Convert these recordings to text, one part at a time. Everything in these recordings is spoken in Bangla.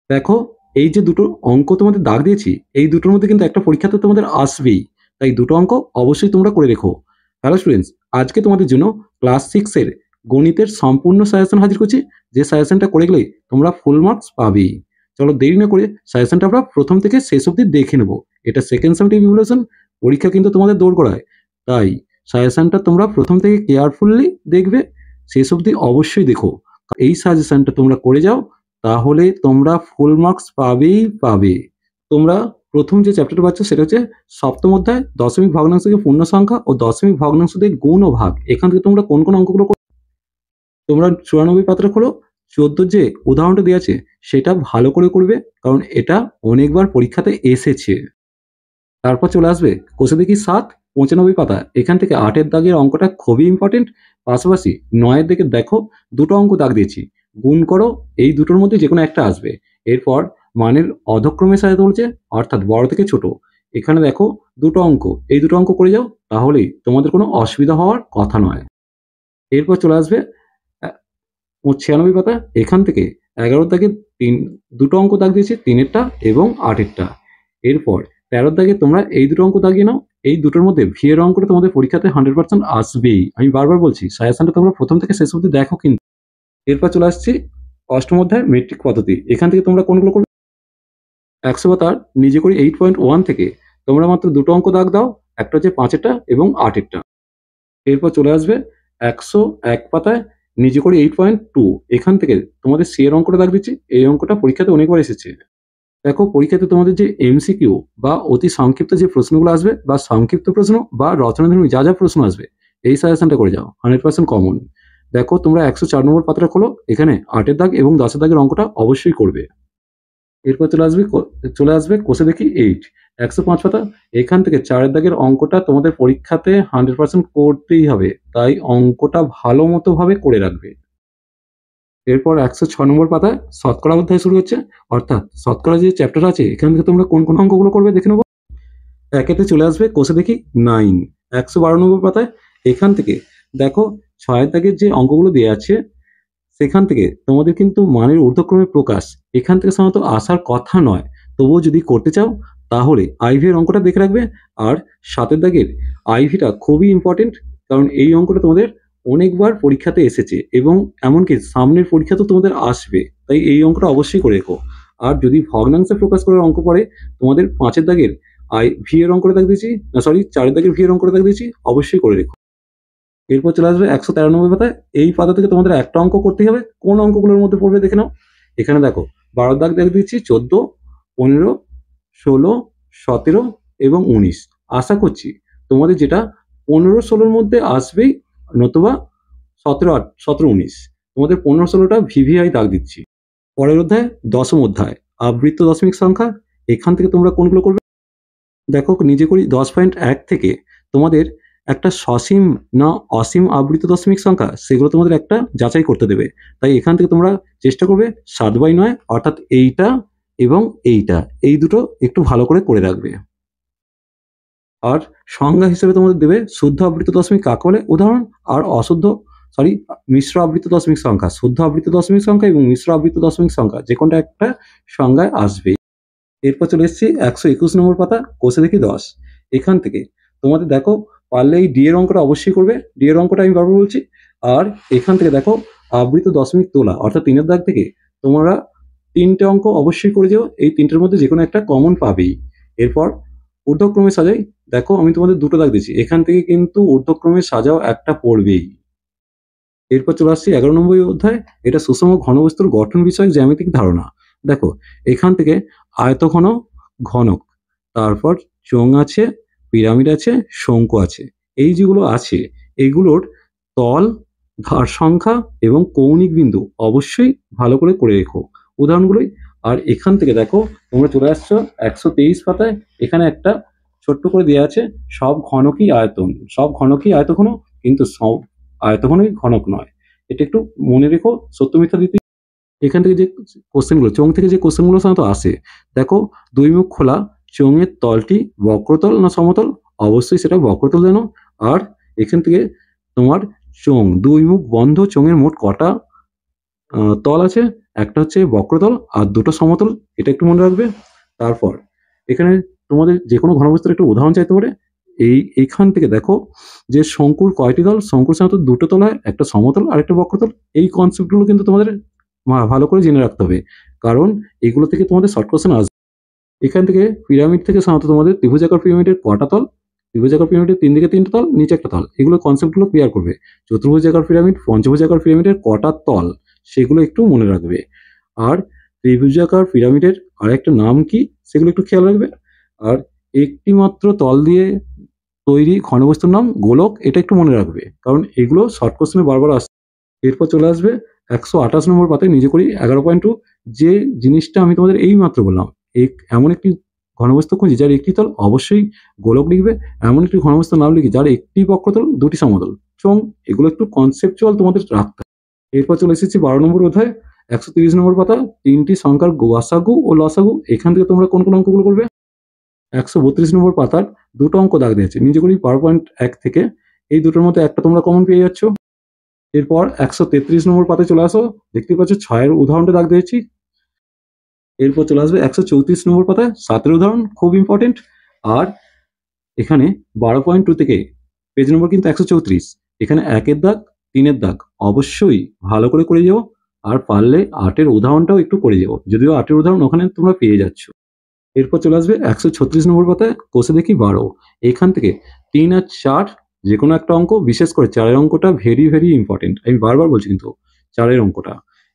দেখো, এই যে দুটো অঙ্ক তোমাদের দাগ দিয়েছি, এই দুটোর মধ্যে কিন্তু একটা পরীক্ষাতে তোমাদের আসবেই। তাই দুটো অঙ্ক অবশ্যই তোমরা করে রেখো। হ্যালো স্টুডেন্টস, আজকে তোমাদের জন্য ক্লাস 6 এর গণিতের সম্পূর্ণ সাজেশন হাজির করছি, যে সাজেশনটা করে গেলেই তোমরা ফুল মার্কস পাবেই। চলো দেরি না করে সাজেশনটা আমরা প্রথম থেকে শেষ অবধি দেখে নেব। এটা সেকেন্ড সেম রিভিউলেশন, পরীক্ষা কিন্তু তোমাদের দোরগোড়ায়। তাই সাজেশনটা তোমরা প্রথম থেকে কেয়ারফুলি দেখবে, শেষ অবধি অবশ্যই দেখো। এই সাজেশনটা তোমরা করে যাও, তাহলে তোমরা ফুল মার্কস পাবেই পাবে। তোমরা প্রথম যে চ্যাপ্টারটা পাচ্ছ সেটা হচ্ছে সপ্তম অধ্যায় দশমিক ভগ্নাংশ থেকে পূর্ণ সংখ্যা ও দশমিক ভগ্নাংশ দিয়ে গুণ ও ভাগ। এখান থেকে তোমরা কোন কোন অঙ্কগুলো তোমরা 94 পাতাটা খোলো, 14 যে উদাহরণটা দেওয়া আছে সেটা ভালো করে করবে, কারণ এটা অনেকবার পরীক্ষাতে এসেছে। তারপর চলে আসবে কোষে দেখি 7, 95 পাতা। এখান থেকে 8-এর দাগের অঙ্কটা খুবই ইম্পর্টেন্ট। পাশাপাশি 9-এর দিকে দেখো দুটো অঙ্ক দাগ দিয়েছি, গুণ করো, এই দুটোর মধ্যে যে কোনো একটা আসবে। এরপর মানের অধক্রমে সাজাতে বলছে, অর্থাৎ বড় থেকে ছোট। এখানে দেখো দুটো অঙ্ক, এই দুটো অঙ্ক করে যাও, তাহলেই তোমাদের কোনো অসুবিধা হওয়ার কথা নয়। এরপর চলে আসবে 96 পাতা। এখান থেকে 11 দাগে দুটো অঙ্ক দাগ দিয়েছি, 3-এরটা এবং 8-এরটা। এরপর 13 দাগে তোমরা এই দুটো অঙ্ক দাগিয়ে নাও। এই দুটোর মধ্যে ভি এর অঙ্কটা তোমাদের পরীক্ষাতে 100% আসবেই। আমি বারবার বলছি সাজেশনটা তোমরা প্রথম থেকে শেষ অবধি দেখো কিন্তু। এরপর চলে আসছি অষ্টম অধ্যায় মেট্রিক পদ্ধতি। এখান থেকে তোমরা কোনগুলো করবে? 100 পাতার নিজে করে 8.1 থেকে তোমরা মাত্র দুটো অঙ্ক দাগ দাও, একটা হচ্ছে 5-এরটা এবং 8-এরটা। এরপর চলে আসবে 101 পাতায় নিজে করে 8.2। এখান থেকে তোমাদের সি এর অঙ্কটা দাগ দিচ্ছি, এই অঙ্কটা পরীক্ষাতে অনেকবার এসেছে। দেখো পরীক্ষাতে তোমাদের যে এমসিকিউ বা অতি সংক্ষিপ্ত যে প্রশ্নগুলো আসবে, বা সংক্ষিপ্ত প্রশ্ন বা রচনাধর্মী যা যা প্রশ্ন আসবে, এই সাজেশনটা করে যাও, 100% কমন। দেখো তোমরা 104 নম্বর পাতাটা খোলো, এখানে 8-এর দাগ এবং 10-এর দাগের অঙ্কটা অবশ্যই করবে। এরপর চলে আসবে কোষে দেখি 8, 105 পাতা। এখান থেকে 4-এর দাগের অঙ্কটা তোমাদের পরীক্ষাতে 100% করতেই হবে, তাই অঙ্কটা ভালো মতো ভাবে করে রাখবে। এরপর 106 নম্বর পাতায় শতকরা অধ্যায় শুরু হচ্ছে, অর্থাৎ শতকরা যে চ্যাপ্টার আছে এখান থেকে তোমরা কোন কোন অঙ্কগুলো করবে দেখে নেবো। একেতে চলে আসবে কোষে দেখি 9, 112 নম্বর পাতায়। এখান থেকে দেখো 6-এর দাগের যে অঙ্কগুলো দেওয়া আছে, সেখান থেকে তোমাদের কিন্তু মানের ঊর্ধ্বক্রমে প্রকাশ এখান থেকে সাধারণত আসার কথা নয়। তবুও যদি করতে চাও তাহলে আইভি এর অঙ্কটা দেখে রাখবে। আর 7-এর দাগের আইভিটা খুবই ইম্পর্টেন্ট, কারণ এই অঙ্কটা তোমাদের অনেকবার পরীক্ষাতে এসেছে এবং এমনকি সামনের পরীক্ষাতেও তোমাদের আসবে, তাই এই অঙ্কটা অবশ্যই করে রেখো। আর যদি ভগ্নাংশে প্রকাশ করার অঙ্ক পড়ে, তোমাদের 5-এর দাগের ভি এর অঙ্কটা দাগ দিয়েছি, না সরি 4-এর দাগের ভি এর অঙ্কটা দাগ দিয়েছি, অবশ্যই করে রেখো। এরপর চলে আসবে 193 পাতায়। এই পাতা থেকে তোমাদের একটা অঙ্ক করতেই হবে, কোন অঙ্কগুলোর মধ্যে পড়বে দেখে নাও। এখানে দেখো 12 দাগ দেখে দিচ্ছি, 14, 15, 16, 17 এবং 19। আশা করছি তোমাদের যেটা 15-16-র মধ্যে আসবেই, নতুবা 17-19। তোমাদের 15-16টা ভিভিআই দাগ দিচ্ছি। পরের অধ্যায় দশম অধ্যায় আবৃত্ত দশমিক সংখ্যা। এখান থেকে তোমরা কোনগুলো করবে দেখো, নিজে করি 10.1 থেকে তোমাদের একটা সসীম না অসীম আবৃত দশমিক সংখ্যা, সেগুলো তোমাদের একটা যাচাই করতে দেবে। তাই এখান থেকে তোমরা চেষ্টা করবে 7/9, অর্থাৎ এইটা এবং এইটা, এই দুটো একটু ভালো করে রাখবে। আর সংজ্ঞা হিসেবে তোমাদের দেবে শুদ্ধ আবৃত দশমিক কাকে বলে উদাহরণ, আর মিশ্র আবৃত দশমিক সংখ্যা। শুদ্ধ আবৃত দশমিক সংখ্যা এবং মিশ্র আবৃত দশমিক সংখ্যা যে কোনটা একটা সংজ্ঞায় আসবে। এরপর চলে এসেছি 121 নম্বর পাতা, কোষে দেখি 10। এখান থেকে তোমাদের দেখো পারলে এই ডি এর অঙ্কটা অবশ্যই করবে, ডি এর অঙ্কটা আমি বারবার বলছি। আর এখান থেকে দেখো আবৃত দশমিক তোলা, অর্থাৎ 3-এর দাগ থেকে তোমরা 3টে অঙ্ক অবশ্যই করে যাও, এই 3টের মধ্যে যে কোনো একটা কমন পাবেই। এরপর ঊর্ধ্বক্রমে সাজাই, দেখো আমি তোমাদের দুটো দাগ দিচ্ছি, এখান থেকে কিন্তু ঊর্ধ্বক্রমে সাজাও একটা পড়বেই। এরপর চলে আসছি 11 নম্বর অধ্যায়, এটা সুষম ঘনবস্তুর গঠন বিষয়ক জ্যামিতিক ধারণা। দেখো এখান থেকে আয়তঘন, ঘনক, তারপর চোঙ আছে, পিরামিড আছে, শঙ্কু আছে। এই যেগুলো আছে এগুলোর তল, ধার সংখ্যা এবং কৌণিক বিন্দু অবশ্যই ভালো করে রেখো উদাহরণগুলোই। আর এখান থেকে দেখো তোমরা চলে আসছো 123 পাতায়। এখানে একটা ছোট্ট করে দেওয়া আছে, সব ঘনকই আয়তন, সব ঘনকই আয়তঘন, কিন্তু সব আয়তঘনই ঘনক নয়। এটা একটু মনে রেখো, সত্য মিথ্যা দিতে। এখান থেকে যে কোশ্চেনগুলো, চোঙ থেকে যে কোশ্চেনগুলো সাধারণত আসে, দেখো দুই মুখ খোলা চোঙের তলটি বক্রতল না সমতল, অবশ্যই সেটা বক্রতল জানো। আর এখান থেকে তোমার চোঙ দুই মুখ বন্ধ, চোঙের মোট কটা তল আছে, একটা হচ্ছে বক্রতল আর দুটো সমতল, এটা একটু মনে রাখবে। তারপর এখানে তোমাদের যে কোনো ঘনবস্তুর একটু উদাহরণ চাইতে পারে। এইখান থেকে দেখো যে শঙ্কুর কয়টি তল, শঙ্কুর সাধারণত দুটো তলায়, একটা সমতল আর একটা বক্রতল। এই কনসেপ্টগুলো কিন্তু তোমাদের ভালো করে জেনে রাখতে হবে, কারণ এগুলো থেকে তোমাদের শর্ট কোশ্চেন আসবে। এখান থেকে পিরামিড থেকে সাধারণত তোমাদের ত্রিভুজাকার পিরামিডের কটা তল, ত্রিভুজাকার পিরামিডের 3 দিকে 3টা তল, নিচে একটা তল, এগুলো কনসেপ্টগুলো ক্লিয়ার করবে। চতুর্ভুজাকার পিরামিড, পঞ্চভুজাকার পিরামিডের কটা তল সেগুলো একটু মনে রাখবে। আর ত্রিভুজাকার পিরামিডের আরেকটা নাম কি সেগুলো একটু খেয়াল রাখবে। আর একটি মাত্র তল দিয়ে তৈরি ঘনবস্তুর নাম গোলক, এটা একটু মনে রাখবে, কারণ এগুলো শর্ট কোশ্চেনে বারবার আসছে। এরপর চলে আসবে 128 নম্বর পাতায় নিজে করি 11.2, যে জিনিসটা আমি তোমাদের এই মাত্র বললাম। এমন একটি ঘনবস্তু খুঁজি যার একটি তল অবশ্যই গোলক লিখবে, এমন একটি ঘনবস্তুর নাম লিখি যার একটি বক্রতল দুটি সমতল। চোং এগুলো একটু কনসেপচুয়াল তোমাদের রাখতে হবে। এরপর চলে এসেছি 12 নম্বর অধ্যায় 130 নম্বর পাতা, 3টি সংখ্যার গসাগু ও লসাগু। এখান থেকে তোমরা কোন কোন অঙ্কগুলো করবে? 132 নম্বর পাতার দুটো অঙ্ক দাগ দিয়েছে নিজে করি 12.1 থেকে, এই দুটোর মধ্যে একটা তোমরা কমন পেয়ে যাচ্ছ। এরপর 133 নম্বর পাতায় চলে আসো, দেখতেই পাচ্ছ 6-এর উদাহরণটা দাগ দিয়েছি। এরপর চলে আসবে 134 নম্বর পাতায় 7-এর উদাহরণ, খুব ইম্পর্টেন্ট। আর এখানে 12.2 থেকে পেজ নম্বর কিন্তু 134, এখানে 1-এর দাগ 3-এর দাগ অবশ্যই ভালো করে করে যাও। আর পারলে 8-এর উদাহরণটাও একটু করে যাও, যদিও 8-এর উদাহরণ ওখানে তোমরা পেয়ে যাচ্ছ। এরপর চলে আসবে 136 নম্বর পাতায় কোষে দেখি 12, এখান থেকে 3 আর 4 যে কোনো একটা অঙ্ক, বিশেষ করে 4-এর অঙ্কটা ভেরি ভেরি ইম্পর্টেন্ট, আমি বারবার বলছি কিন্তু 4-এর অঙ্কটা।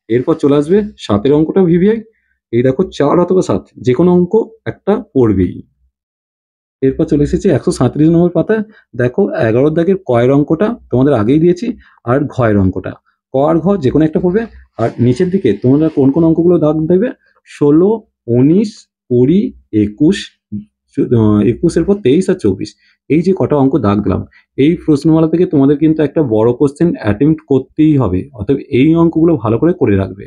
এরপর চলে আসবে 7-এর অঙ্কটা ভিভিআই, এই দেখো 4 অথবা 7 যে কোনো অঙ্ক একটা পড়বেই। এরপর চলে এসেছি 137 নম্বর পাতায়, দেখো 11 দাগের কয়ের অঙ্কটা তোমাদের আগেই দিয়েছি, আর ঘয়ের অঙ্কটা, ক আর ঘ যে কোনো একটা পড়বে। আর নিচের দিকে তোমরা কোন কোন অঙ্কগুলো দাগ দেবে? 16, 19, 20, 21, 21-এর পর 23 আর 24, এই যে কটা অঙ্ক দাগ দিলাম, এই প্রশ্নমালা থেকে তোমাদের কিন্তু একটা বড় কোশ্চেন অ্যাটেম্প্ট করতেই হবে, অতএব এই অঙ্কগুলো ভালো করে করে রাখবে।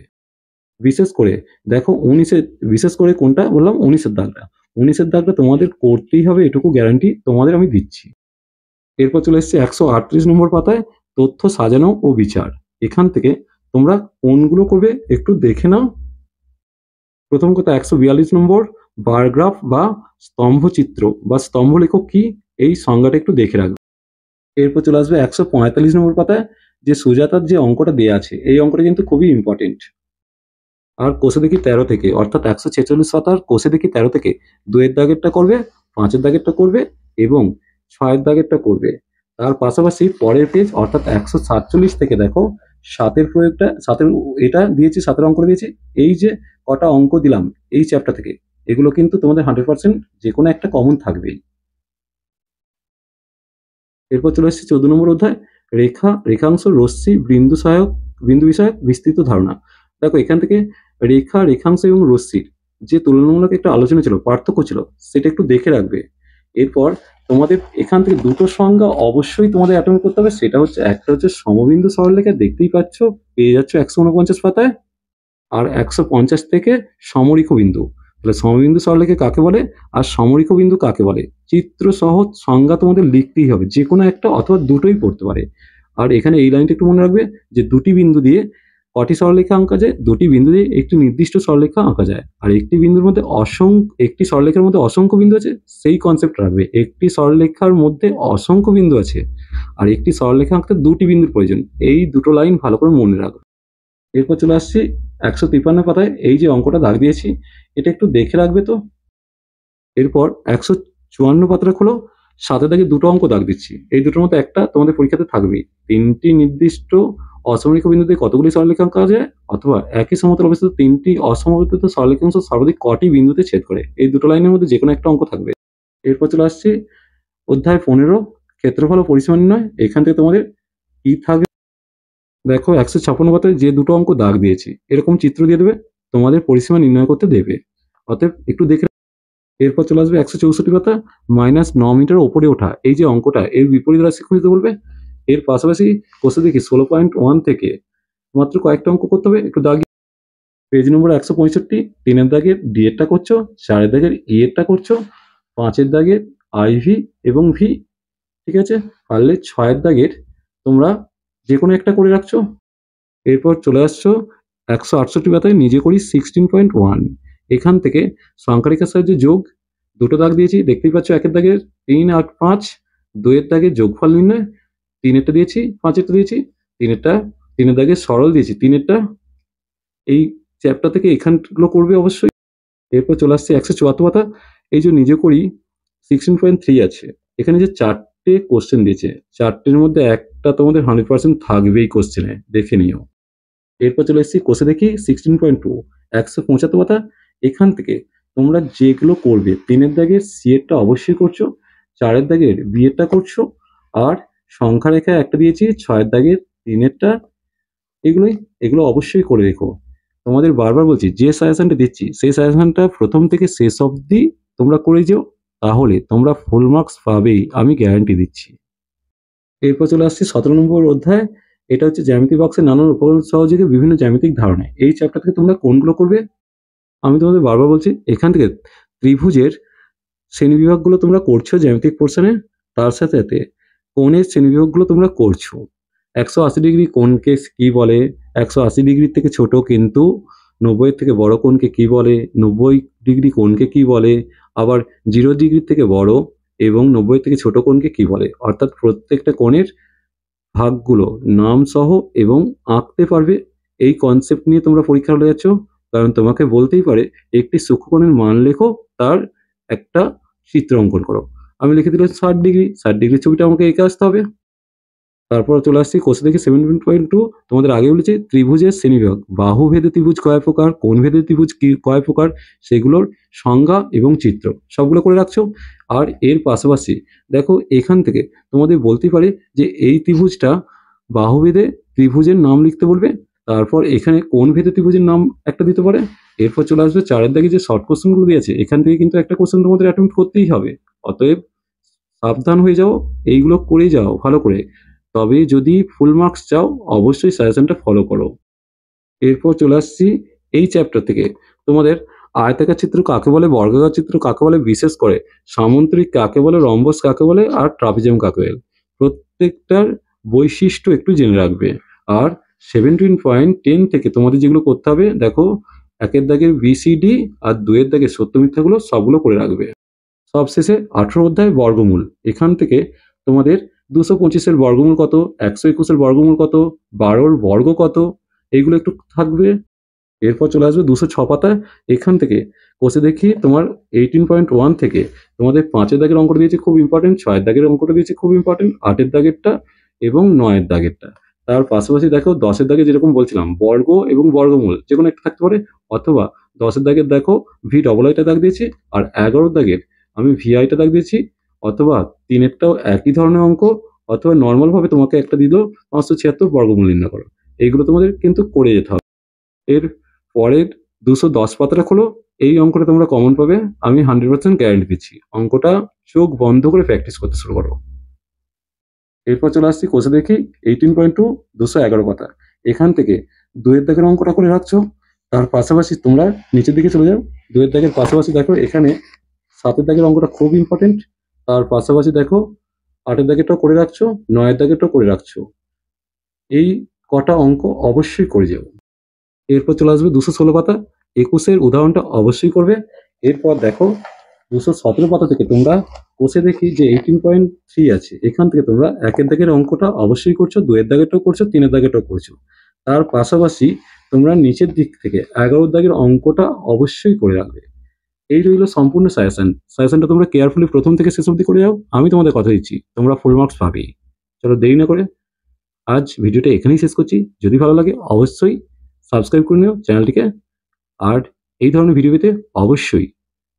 বিশেষ করে দেখো 19-এর, বিশেষ করে কোনটা বললাম 19-এর দাগটা, 19-এর দাগটা তোমাদের করতেই হবে, এটুকু গ্যারান্টি তোমাদের আমি দিচ্ছি। এরপর চলে এসেছে 138 নম্বর পাতায় তথ্য সাজানো ও বিচার, এখান থেকে তোমরা কোনগুলো করবে একটু দেখে নাও। প্রথম কথা 142 নম্বর বার গ্রাফ বা স্তম্ভচিত্র বা স্তম্ভলেখক কি, এই সংজ্ঞাটা একটু দেখে রাখবে। এরপর চলে আসবে 145 নম্বর পাতায় যে সুজাতার যে অঙ্কটা দেওয়া আছে, এই অঙ্কটা কিন্তু খুবই ইম্পর্টেন্ট। আর কোষে দেখি 13 থেকে, অর্থাৎ 146 পাতার কোষে দেখি 13 থেকে 2-এর দাগেরটা করবে, 5-এর দাগেরটা করবে এবং 6-এর দাগেরটা করবে। তার পাশাপাশি পরের পেজ অর্থাৎ 147 থেকে দেখো 7-এর প্রয়োগটা, 7-এর এটা দিয়েছি, 7-এর অঙ্ক দিয়েছি। এই যে কটা অঙ্ক দিলাম এই চ্যাপ্টার থেকে, এগুলো কিন্তু তোমাদের 100% যে কোনো একটা কমন থাকবেই। এরপর চলে এসেছে 14 নম্বর অধ্যায় রেখা, রেখাংশ, রশ্মি, বিন্দু সহায়ক, বিন্দু বিষয়ক বিস্তৃত ধারণা। দেখো এখান থেকে রেখা, রেখাংশ এবং রশ্মির যে তুলনামূলক একটা আলোচনা ছিল, পার্থক্য ছিল, সেটা একটু দেখে রাখবে। এরপর তোমাদের এখান থেকে দুটো সংজ্ঞা অবশ্যই তোমাদের অ্যাটেন্ড করতে হবে, সেটা হচ্ছে একটা হচ্ছে সমবিন্দু সরলরেখা, দেখতেই পাচ্ছ পেয়ে যাচ্ছ 149 পাতায়। আর 150 থেকে সমরেখ বিন্দু, তাহলে সমবিন্দু সরলরেখা কাকে বলে আর সমরেখ বিন্দু কাকে বলে, চিত্র সহ সংজ্ঞা তোমাদের লিখতেই হবে, যে কোনো একটা অথবা দুটোই পড়তে পারে। আর এখানে এই লাইনটা একটু মনে রাখবে যে দুটি বিন্দু দিয়ে কটি সরলরেখা আঁকা যায়, দুটি বিন্দু দিয়ে একটি নির্দিষ্ট সরলরেখা আঁকা যায়। আর একটি বিন্দুর মধ্যে একটি সরলরেখার মধ্যে অসংখ্য বিন্দু আছে, সেই কনসেপ্ট রাখবে, একটি সরলরেখার মধ্যে অসংখ্য বিন্দু আছে আর একটি সরলরেখা আঁকতে দুটি বিন্দুর প্রয়োজন, এই দুটো লাইন ভালো করে মনে রাখবে। এরপর চলে আসছি 153 পাতায়, এই যে অঙ্কটা দাগ দিয়েছি এটা একটু দেখে রাখবে তো। এরপর 154 পাতাটা খোলো, 7-এর দাগে দুটো অঙ্ক দাগ দিচ্ছি, এই দুটোর মধ্যে একটা তোমাদের পরীক্ষাতে থাকবেই। 3টি নির্দিষ্ট অসমরেখ বিন্দুতে কতগুলি সরলরেখা আঁকা যায়, অথবা একই সমতল অবস্থিত 3টি অসমবর্তিত সরলরেখাংশ সর্বাধিক কটি বিন্দুতে ছেদ করে, এই দুটো লাইনের মধ্যে যে কোনো একটা অঙ্ক থাকবে। এরপর চলে আসছি অধ্যায় 15 ক্ষেত্রফল ও পরিসীমা নির্ণয়, এখান থেকে তোমাদের কি থাকবে? দেখো 156 পাতায় যে দুটো অঙ্ক দাগ দিয়েছি, এরকম চিত্র দিয়ে দেবে, তোমাদের পরিসীমা নির্ণয় করতে দেবে, অতএব একটু দেখে। এরপর চলে আসবে 164 পাতা -9 মিটার ওপরে ওঠা, এই যে অঙ্কটা এর বিপরীত রাশি খুঁজতে বলবে। এর পাশাপাশি কোষে দেখি 16.1 থেকে মাত্র কয়েকটা অঙ্ক করতে হবে, একটু দাগি। পেজ নম্বর 165, 3-এর দাগের ডি এরটা করছো, 4-এর দাগের ই এরটা করছো, 5-এর দাগের আইভি এবং ভি, ঠিক আছে। পারলে 6-এর দাগের তোমরা যে কোনো একটা করে রাখছো। এরপর চলে আসছো 168 পাতায় নিজে করি 16.1। এখান থেকে সংখ্যারেখার সাহায্যে যোগ দুটো দাগ দিয়েছি, দেখতেই পাচ্ছ। একের দাগের 3 আর 5, 2 এর দাগের যোগফল নির্ণয়, 3 এরটা দিয়েছি, 5 এরটা দিয়েছি, 3 এরটা, 3 এর দাগের সরল দিয়েছি, 3 এরটা। এই চ্যাপ্টার থেকে এখানগুলো করবে অবশ্যই। এরপর চলে আসছে 174 পাতা। এই যে নিজে করি 16.3 আছে, এখানে যে 4টে কোশ্চেন দিয়েছে, 4টের মধ্যে একটা তোমাদের 100% থাকবেই কোশ্চেনে, দেখে নিও। এরপর চলে এসেছি কোষে দেখি 16.2, 175 পাতা। এখান থেকে তোমরা যেগুলো করবে, 3 এর দাগের সি এরটা অবশ্যই করছো, 4 এর দাগের বি এরটা করছো, আর সংখ্যা রেখা একটা দিয়েছি 6 এর দাগের 3 এরটা। এগুলো অবশ্যই করে রেখো। তোমাদের বারবার বলছি, যে সাজেশনটা দিচ্ছি সেই সাজেশনটা প্রথম থেকে শেষ অবধি তোমরা করে যেও, তাহলে তোমরা ফুল মার্কস পাবেই, আমি গ্যারান্টি দিচ্ছি। এরপর চলে আসছি 17 নম্বর অধ্যায়। এটা হচ্ছে জ্যামিতি বক্সের নানান উপকরণ সহযোগে বিভিন্ন জ্যামিতিক ধারণা। এই চ্যাপ্টার থেকে তোমরা কোনগুলো করবে? আমি তোমাদের বারবার বলছি, এখান থেকে ত্রিভুজের শ্রেণীবিভাগগুলো তোমরা করছো জ্যামিতিক পোর্শনে, তার সাথে সাথে কোণের শ্রেণীবিভাগগুলো তোমরা করছো। 180 ডিগ্রি কোণকে কি বলে, 180 ডিগ্রির থেকে ছোট কিন্তু 90 থেকে বড় কোণকে কি বলে, 90 ডিগ্রি কোণকে কি বলে, আবার 0 ডিগ্রির থেকে বড় এবং 90 থেকে ছোট কোণকে কি বলে। অর্থাৎ প্রত্যেকটা কোণের ভাগগুলো নাম সহ এবং আঁকতে পারবে। এই কনসেপ্ট নিয়ে তোমরা পরীক্ষা হলে যাচ্ছ, কারণ তোমাকে বলতেই পারে একটি সূক্ষ্মকোণের মান লেখো, তার একটা চিত্র অঙ্কন করো। আমি লিখে দিলাম 60 ডিগ্রি, 60 ডিগ্রির ছবিটা আমাকে এঁকে আসতে হবে। তারপর চলে আসছি কোষে দেখি 17.2। তোমাদের আগে বলেছি ত্রিভুজের শ্রেণীবিভাগ, বাহুভেদে ত্রিভুজ কয় প্রকার, কোণভেদে ত্রিভুজ কয় প্রকার, সেগুলোর সংজ্ঞা এবং চিত্র সবগুলো করে রাখছো। আর এর পাশাপাশি দেখো, এখান থেকে তোমাদের বলতেই পারে যে এই ত্রিভুজটা বাহুভেদে ত্রিভুজের নাম লিখতে বলবে, তারপর এখানে কোণভেদে ত্রিভুজের নাম একটা দিতে পারে। এরপর চলে আসবে 4-এর দাগে যে শর্ট কোশ্চেনগুলো দিয়েছে, এখান থেকে কিন্তু একটা কোশ্চেন তোমাদের অ্যাটেম্প্ট করতেই হবে। অতএব সাবধান হয়ে যাও, এইগুলো করে যাও ভালো করে। তবে যদি ফুল মার্কস চাও, অবশ্যই সাজেশনটা ফলো করো। এরপর চলে আসছি এই চ্যাপ্টার থেকে তোমাদের আয়তাকার চিত্র কাকে বলে, বর্গাকার চিত্র কাকে বলে, বিশেষ করে সামন্তরিক কাকে বলে, রম্বস কাকে বলে, আর ট্রাপিজিয়াম কাকে বলে, প্রত্যেকটার বৈশিষ্ট্য একটু জেনে রাখবে। আর 17.10 থেকে তোমাদের যেগুলো করতে হবে, দেখো 1-এর দাগের বিসিডি আর 2-এর দাগের সত্য মিথ্যাগুলো সবগুলো করে রাখবে। সবশেষে 18 অধ্যায় বর্গমূল। এখান থেকে তোমাদের 225-এর বর্গমূল কত, 121-এর বর্গমূল কত, 12-র বর্গ কত, এইগুলো একটু থাকবে। এরপর চলে আসবে 206 পাতা। এখান থেকে কোষে দেখি তোমার 18.1 থেকে তোমাদের 5-এর দাগের অঙ্কটা দিয়েছে খুব ইম্পর্টেন্ট, 6-এর দাগের অঙ্কটা দিয়েছে খুব ইম্পর্টেন্ট, 8-এর দাগেরটা এবং 9-এর দাগেরটা। তার পাশাপাশি দেখো 10-এর দাগে যেরকম বলছিলাম বর্গ এবং বর্গমূল যে কোনো একটা থাকতে পারে, অথবা 10-এর দাগের দেখো ভি ডবল আইটা দাগ দিয়েছি, আর 11-র দাগের আমি ভি আইটা দাগ দিয়েছি, অথবা 3-এরটাও একই ধরনের অঙ্ক, অথবা নর্মালভাবে তোমাকে একটা দিল 576 বর্গমূল নির্ণয় করো। এইগুলো তোমাদের কিন্তু করে যেতে হবে। এর পরের 210 পাতাটা খোলো, এই অঙ্কটা তোমরা কমন পাবে, আমি 100% গ্যারান্টি দিচ্ছি। অঙ্কটা চোখ বন্ধ করে প্র্যাকটিস করতে শুরু করো। এরপর চলে আসছি কোষে দেখি 18.2, 211 পাতা। এখান থেকে 2-এর দাগের অঙ্কটা করে রাখছো, তার পাশাপাশি তোমরা নিচের দিকে চলে যাও। 2-এর দাগের পাশাপাশি দেখো এখানে 7-এর দাগের অঙ্কটা খুব ইম্পর্টেন্ট, তার পাশাপাশি দেখো 8-এর দাগেরটাও করে রাখছো, 9-এর দাগেরটাও করে রাখছো। এই কটা অঙ্ক অবশ্যই করে যাও। এরপর চলে আসবে 216 পাতা। 21-এর উদাহরণটা অবশ্যই করবে। এরপর দেখো 217 পাতা থেকে তোমরা কোষে দেখি যে 18.3 আছে, এখান থেকে তোমরা 1-এর দাগের অঙ্কটা অবশ্যই করছো, 2-এর দাগেরটাও করছো, 3-এর দাগেরটাও করছো। তার পাশাপাশি তোমরা নিচের দিক থেকে 11-র দাগের অঙ্কটা অবশ্যই করে রাখবে। এই রইল সম্পূর্ণ সাজেশনটা তোমরা কেয়ারফুলি প্রথম থেকে শেষ অবধি করে যাও, আমি তোমাদের কথা দিচ্ছি তোমরা ফুল মার্কস পাবেই। চলো দেরি না করে আজ ভিডিওটা এখানেই শেষ করছি। যদি ভালো লাগে অবশ্যই সাবস্ক্রাইব করে নিও চ্যানেলটিকে, আর এই ধরনের ভিডিও পেতে অবশ্যই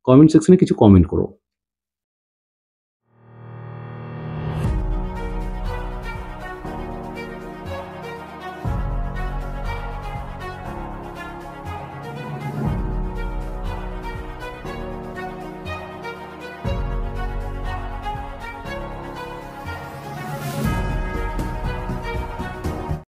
কমেন্ট সেকশনে কিছু কমেন্ট করো।